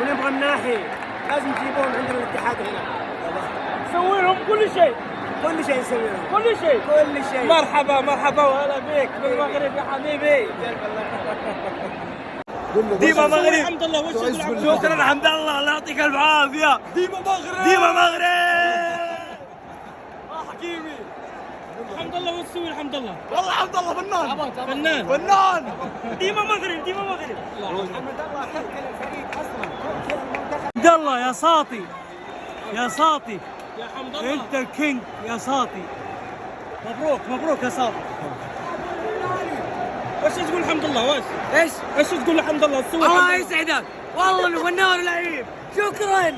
ونبغى الناحي لازم تجيبوهم عندنا الاتحاد هنا. نسوي لهم كل شيء. كل شيء نسوي لهم. كل شيء. كل شيء. مرحبا مرحبا وهلا بك بالمغرب يا حبيبي. ديما مغرب. الحمد لله. وش تقول؟ شكرا الحمد لله. الله يعطيك الف عافيه. ديما مغرب. ديما مغرب. حكيمي. الحمد لله. وش تسوي؟ الحمد لله. والله الحمد لله فنان. فنان. فنان. ديما مغرب. ديما مغرب. حمد الله خلق الفريق اصلا. حمد الله يا ساطي. يا ساطي. يا حمد الله. انت الكينج يا ساطي. مبروك مبروك يا ساطي. وش تقول الحمد لله؟ وش؟ ايش تقول الحمد لله؟ تسوي الله يسعدك والله انه فنان ولعيب. شكرا.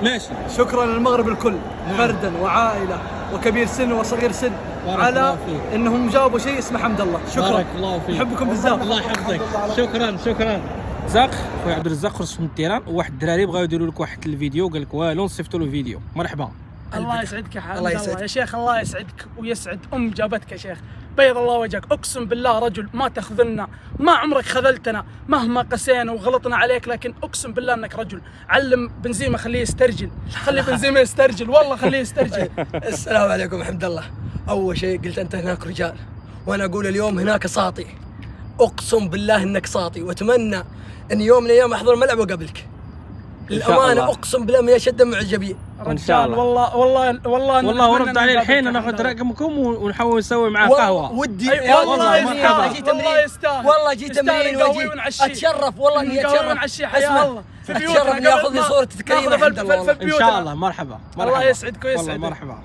ماشي. شكرا للمغرب الكل فردا وعائله وكبير سن وصغير سن على انهم جابوا شيء اسمه حمد الله. شكرا. بارك الله فيك. نحبكم بزاف. الله يحفظك. شكرا شكرا. زاق خويا عبد الرزاق خرج من التيران وواحد الدراري بغاو يديروا لك واحد الفيديو قال لك والو نصيفطوا له فيديو. مرحبا. الله يسعدك يا حبيبي. الله يسعدك يا شيخ. الله يسعدك ويسعد جابتك يا شيخ. بيض الله وجهك. اقسم بالله رجل ما تخذلنا، ما عمرك خذلتنا مهما قسينا وغلطنا عليك، لكن اقسم بالله انك رجل. علم بنزيما خليه يسترجل. خلي بنزيما يسترجل والله خليه يسترجل. السلام عليكم. حمد الله. اول شيء قلت انت هناك رجال وانا اقول اليوم هناك ساطي. اقسم بالله انك ساطي واتمنى ان يوم من الايام احضر الملعب وقابلك. للامانه اقسم بالله من اشد المعجبين. ان شاء الله. والله ورد عليه الحين ناخذ رقمكم ونحاول نسوي معاه قهوه. ودي والله جيت تمرين. يستاهل. والله جيت تمرين وجيت اتشرف والله اني اتشرف. اسمع اتشرف اني اخذ لي صوره تكريم. ان شاء الله. مرحبا. الله يسعدك ويسعدك. مرحبا.